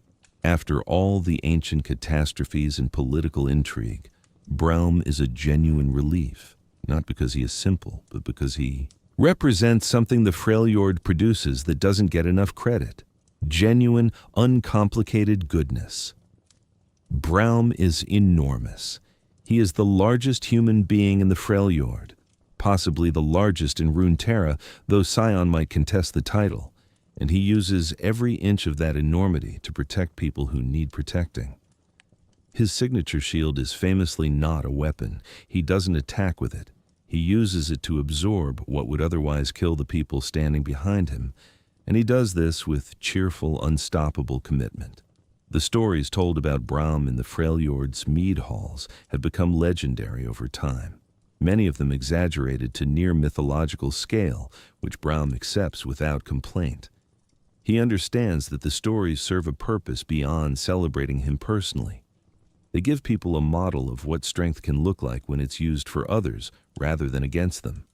After all the ancient catastrophes and political intrigue, Braum is a genuine relief, not because he is simple, but because he represents something the Freljord produces that doesn't get enough credit. Genuine, uncomplicated goodness. Braum is enormous. He is the largest human being in the Freljord, possibly the largest in Runeterra, though Sion might contest the title, and he uses every inch of that enormity to protect people who need protecting. His signature shield is famously not a weapon. He doesn't attack with it. He uses it to absorb what would otherwise kill the people standing behind him, and he does this with cheerful, unstoppable commitment. The stories told about Braum in the Freljord's mead halls have become legendary over time, many of them exaggerated to near mythological scale, which Braum accepts without complaint. He understands that the stories serve a purpose beyond celebrating him personally. They give people a model of what strength can look like when it's used for others rather than against them.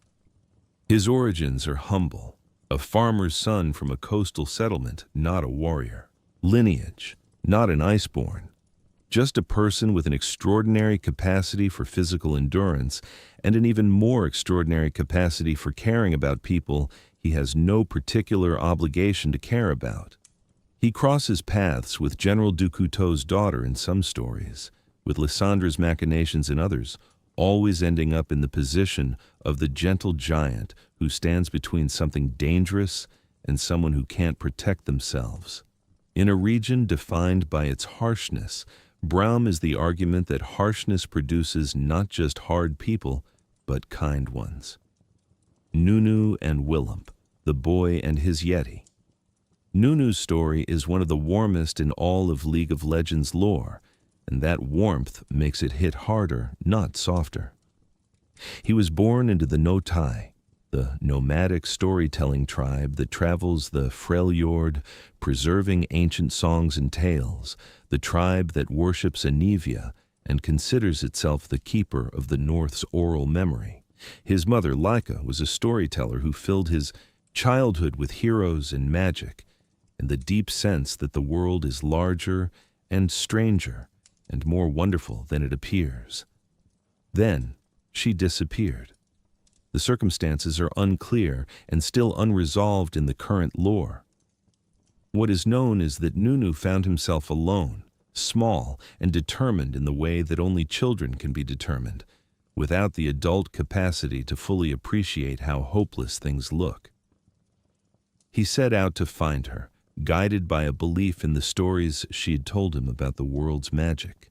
His origins are humble. A farmer's son from a coastal settlement, not a warrior. Lineage, not an iceborn. Just a person with an extraordinary capacity for physical endurance and an even more extraordinary capacity for caring about people he has no particular obligation to care about. He crosses paths with General Ducouteau's daughter in some stories, with Lissandra's machinations in others, always ending up in the position of the gentle giant who stands between something dangerous and someone who can't protect themselves. In a region defined by its harshness, Braum is the argument that harshness produces not just hard people, but kind ones. Nunu and Willump, the The Boy and His Yeti. Nunu's story is one of the warmest in all of League of Legends lore, and that warmth makes it hit harder, not softer. He was born into the Notai, the nomadic storytelling tribe that travels the Freljord, preserving ancient songs and tales, the tribe that worships Anivia and considers itself the keeper of the North's oral memory. His mother, Laika, was a storyteller who filled his childhood with heroes and magic, and the deep sense that the world is larger and stranger and more wonderful than it appears. Then she disappeared. The circumstances are unclear and still unresolved in the current lore. What is known is that Nunu found himself alone, small and determined in the way that only children can be determined, without the adult capacity to fully appreciate how hopeless things look. He set out to find her, guided by a belief in the stories she had told him about the world's magic.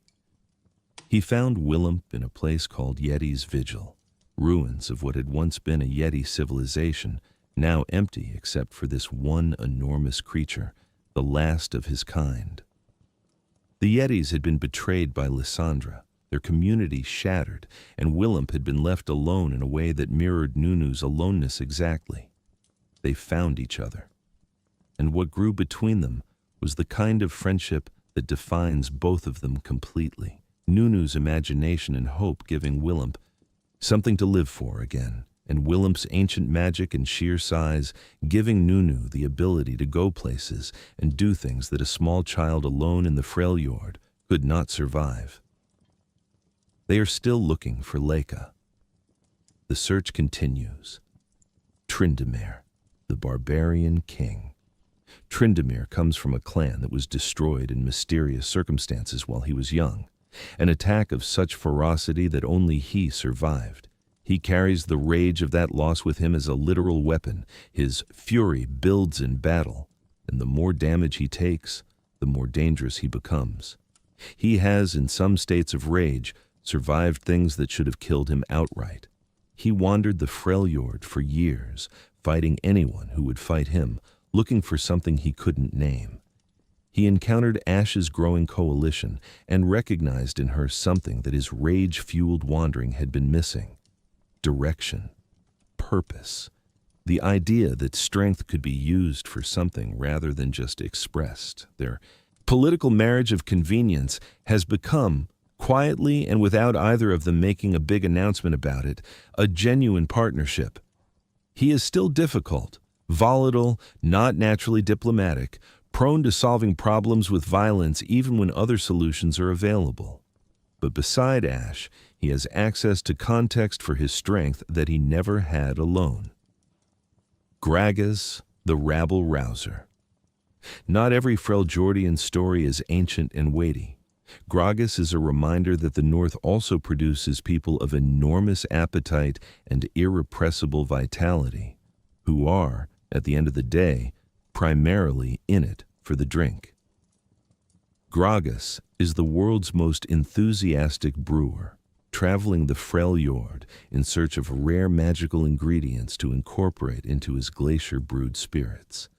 He found Willump in a place called Yeti's Vigil, ruins of what had once been a Yeti civilization, now empty except for this one enormous creature, the last of his kind. The Yetis had been betrayed by Lissandra, their community shattered, and Willump had been left alone in a way that mirrored Nunu's aloneness exactly. They found each other, and what grew between them was the kind of friendship that defines both of them completely. Nunu's imagination and hope giving Willump something to live for again, and Willump's ancient magic and sheer size giving Nunu the ability to go places and do things that a small child alone in the Freljord could not survive. They are still looking for Laika. The search continues. Tryndamere, the barbarian king. Tryndamere comes from a clan that was destroyed in mysterious circumstances while he was young, an attack of such ferocity that only he survived. He carries the rage of that loss with him as a literal weapon. His fury builds in battle, and the more damage he takes, the more dangerous he becomes. He has, in some states of rage, survived things that should have killed him outright. He wandered the Freljord for years, fighting anyone who would fight him, looking for something he couldn't name. He encountered Ashe's growing coalition and recognized in her something that his rage-fueled wandering had been missing. Direction, purpose, the idea that strength could be used for something rather than just expressed. Their political marriage of convenience has become, quietly and without either of them making a big announcement about it, a genuine partnership. He is still difficult, volatile, not naturally diplomatic, prone to solving problems with violence even when other solutions are available. But beside Ashe, he has access to context for his strength that he never had alone. Gragas, the rabble-rouser. Not every Freljordian story is ancient and weighty. Gragas is a reminder that the North also produces people of enormous appetite and irrepressible vitality, who are, at the end of the day, primarily in it for the drink. Gragas is the world's most enthusiastic brewer, traveling the Freljord in search of rare magical ingredients to incorporate into his glacier-brewed spirits.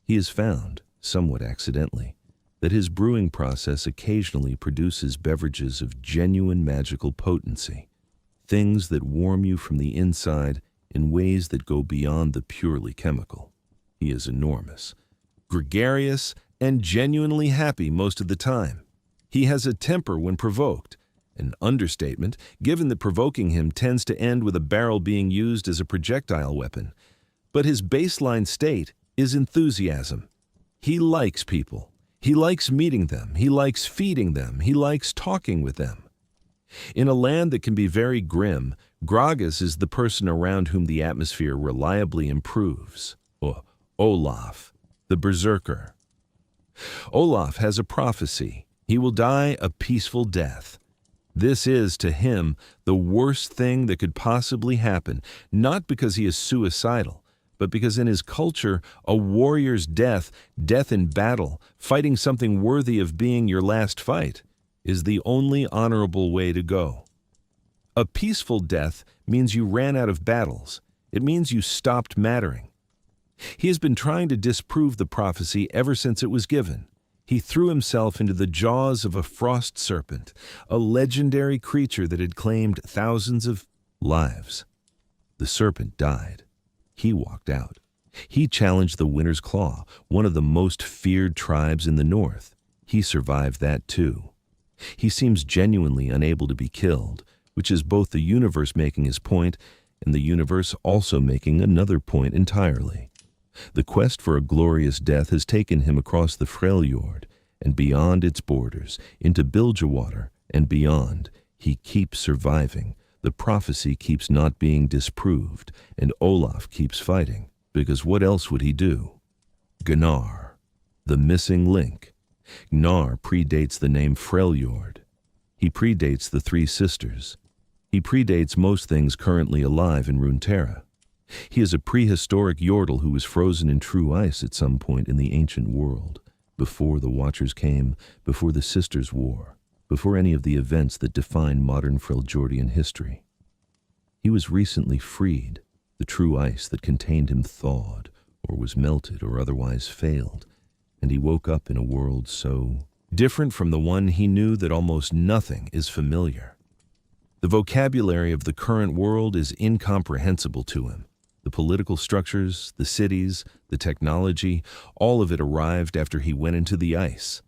He has found, somewhat accidentally, that his brewing process occasionally produces beverages of genuine magical potency, things that warm you from the inside in ways that go beyond the purely chemical. He is enormous, gregarious, and genuinely happy most of the time. He has a temper when provoked, an understatement given that provoking him tends to end with a barrel being used as a projectile weapon. But his baseline state is enthusiasm. He likes people. He likes meeting them. He likes feeding them. He likes talking with them. In a land that can be very grim, Gragas is the person around whom the atmosphere reliably improves. Olaf, the berserker. Olaf has a prophecy. He will die a peaceful death. This is, to him, the worst thing that could possibly happen, not because he is suicidal, but because in his culture, a warrior's death in battle, fighting something worthy of being your last fight, is the only honorable way to go. A peaceful death means you ran out of battles. It means you stopped mattering. He has been trying to disprove the prophecy ever since it was given. He threw himself into the jaws of a frost serpent, a legendary creature that had claimed thousands of lives. The serpent died. He walked out. He challenged the Winter's Claw, one of the most feared tribes in the north. He survived that too. He seems genuinely unable to be killed, which is both the universe making his point and the universe also making another point entirely. The quest for a glorious death has taken him across the Freljord and beyond its borders, into Bilgewater and beyond. He keeps surviving. The prophecy keeps not being disproved, and Olaf keeps fighting, because what else would he do? Gnar, the missing link. Gnar predates the name Freljord. He predates the three sisters. He predates most things currently alive in Runeterra. He is a prehistoric Yordle who was frozen in true ice at some point in the ancient world, before the Watchers came, before the Sisters' War, before any of the events that define modern Freljordian history. He was recently freed. The true ice that contained him thawed, or was melted, or otherwise failed, and he woke up in a world so different from the one he knew that almost nothing is familiar. The vocabulary of the current world is incomprehensible to him. The political structures, the cities, the technology, all of it arrived after he went into the ice.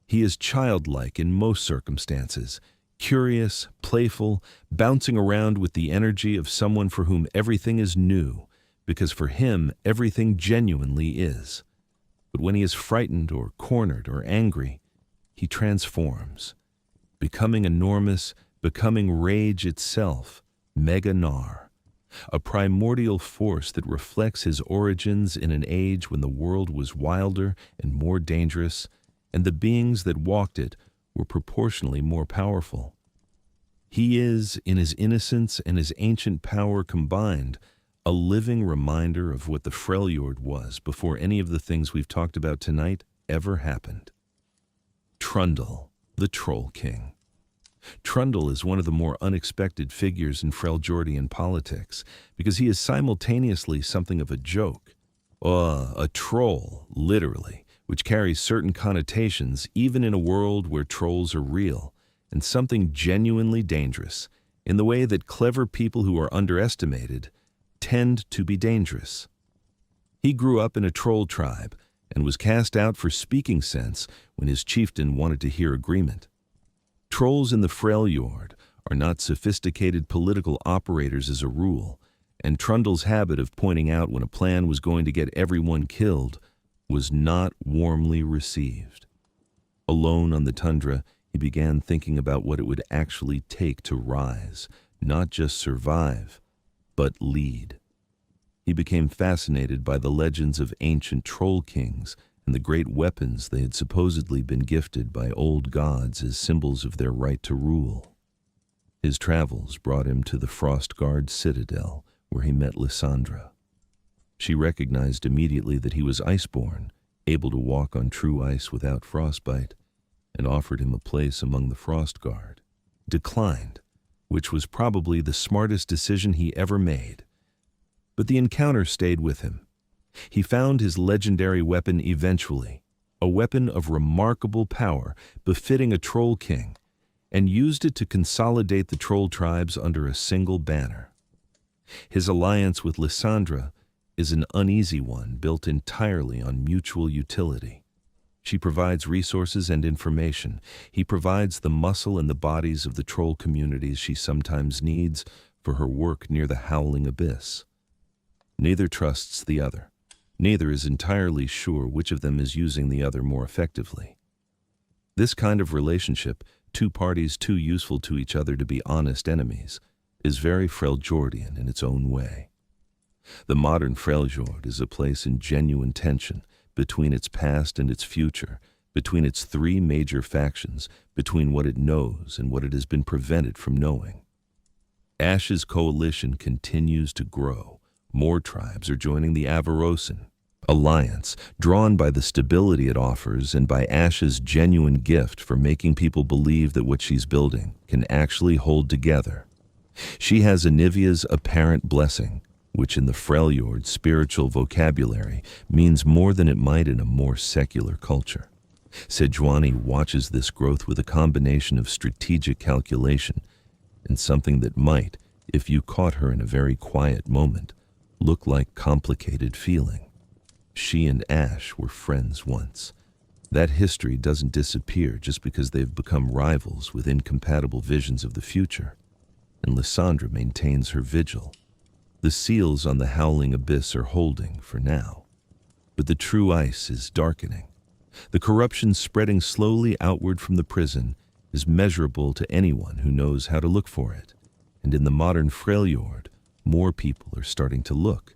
He is childlike in most circumstances, curious, playful, bouncing around with the energy of someone for whom everything is new, because for him everything genuinely is. But when he is frightened or cornered or angry, he transforms, becoming enormous, becoming rage itself, Mega Gnar. A primordial force that reflects his origins in an age when the world was wilder and more dangerous, and the beings that walked it were proportionally more powerful. He is, in his innocence and his ancient power combined, a living reminder of what the Freljord was before any of the things we've talked about tonight ever happened. Trundle, the Troll King. Trundle is one of the more unexpected figures in Freljordian politics because he is simultaneously something of a joke, a troll, literally, which carries certain connotations even in a world where trolls are real, and something genuinely dangerous, in the way that clever people who are underestimated tend to be dangerous. He grew up in a troll tribe and was cast out for speaking sense when his chieftain wanted to hear agreement. Trolls in the Freljord are not sophisticated political operators as a rule, and Trundle's habit of pointing out when a plan was going to get everyone killed was not warmly received. Alone on the tundra, he began thinking about what it would actually take to rise, not just survive, but lead. He became fascinated by the legends of ancient troll kings and the great weapons they had supposedly been gifted by old gods as symbols of their right to rule. His travels brought him to the Frostguard citadel, where he met Lissandra. She recognized immediately that he was iceborn, able to walk on true ice without frostbite, and offered him a place among the Frostguard. Declined, which was probably the smartest decision he ever made. But the encounter stayed with him. He found his legendary weapon eventually, a weapon of remarkable power befitting a troll king, and used it to consolidate the troll tribes under a single banner. His alliance with Lissandra is an uneasy one built entirely on mutual utility. She provides resources and information. He provides the muscle and the bodies of the troll communities she sometimes needs for her work near the Howling Abyss. Neither trusts the other. Neither is entirely sure which of them is using the other more effectively. This kind of relationship, two parties too useful to each other to be honest enemies, is very Freljordian in its own way. The modern Freljord is a place in genuine tension between its past and its future, between its three major factions, between what it knows and what it has been prevented from knowing. Ashe's coalition continues to grow. More tribes are joining the Avarosan alliance, drawn by the stability it offers and by Ashe's genuine gift for making people believe that what she's building can actually hold together. She has Anivia's apparent blessing, which in the Freljord spiritual vocabulary means more than it might in a more secular culture. Sejuani watches this growth with a combination of strategic calculation and something that might, if you caught her in a very quiet moment, look like complicated feeling. She and Ashe were friends once. That history doesn't disappear just because they've become rivals with incompatible visions of the future. And Lissandra maintains her vigil. The seals on the howling abyss are holding for now. But the true ice is darkening. The corruption spreading slowly outward from the prison is measurable to anyone who knows how to look for it. And in the modern Freljord, more people are starting to look.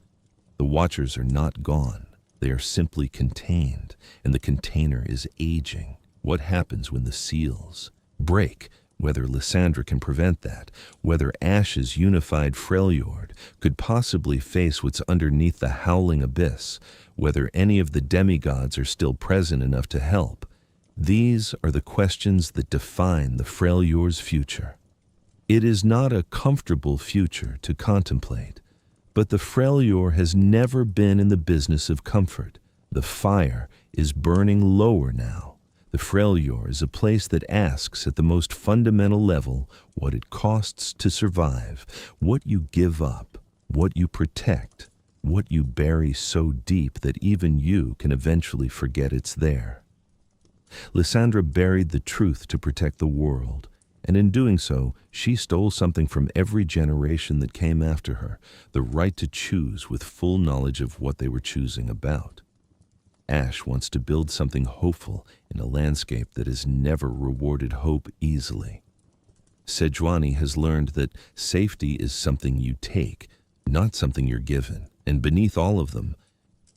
The Watchers are not gone. They are simply contained, and the container is aging. What happens when the seals break? Whether Lissandra can prevent that, whether Ashe's unified Freljord could possibly face what's underneath the howling abyss, whether any of the demigods are still present enough to help. These are the questions that define the Freljord's future. It is not a comfortable future to contemplate, but the Freljord has never been in the business of comfort. The fire is burning lower now. The Freljord is a place that asks at the most fundamental level what it costs to survive, what you give up, what you protect, what you bury so deep that even you can eventually forget it's there. Lissandra buried the truth to protect the world, and in doing so, she stole something from every generation that came after her, the right to choose with full knowledge of what they were choosing about. Ashe wants to build something hopeful in a landscape that has never rewarded hope easily. Sejuani has learned that safety is something you take, not something you're given, and beneath all of them,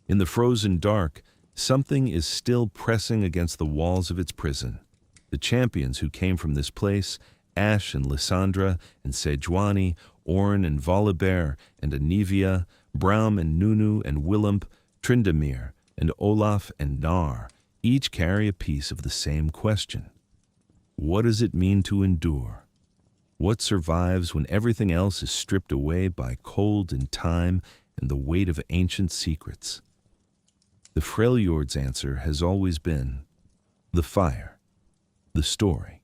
in the frozen dark, something is still pressing against the walls of its prison. The champions who came from this place, Ashe and Lissandra and Sejuani, Ornn and Volibear and Anivia, Braum and Nunu and Willump, Tryndamere and Olaf and Gnar, each carry a piece of the same question. What does it mean to endure? What survives when everything else is stripped away by cold and time and the weight of ancient secrets? The Freljord's answer has always been the fire, the story,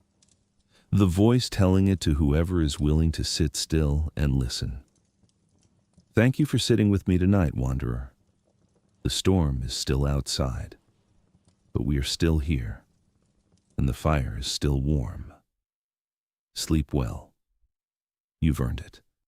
the voice telling it to whoever is willing to sit still and listen. Thank you for sitting with me tonight, Wanderer. The storm is still outside, but we are still here, and the fire is still warm. Sleep well. You've earned it.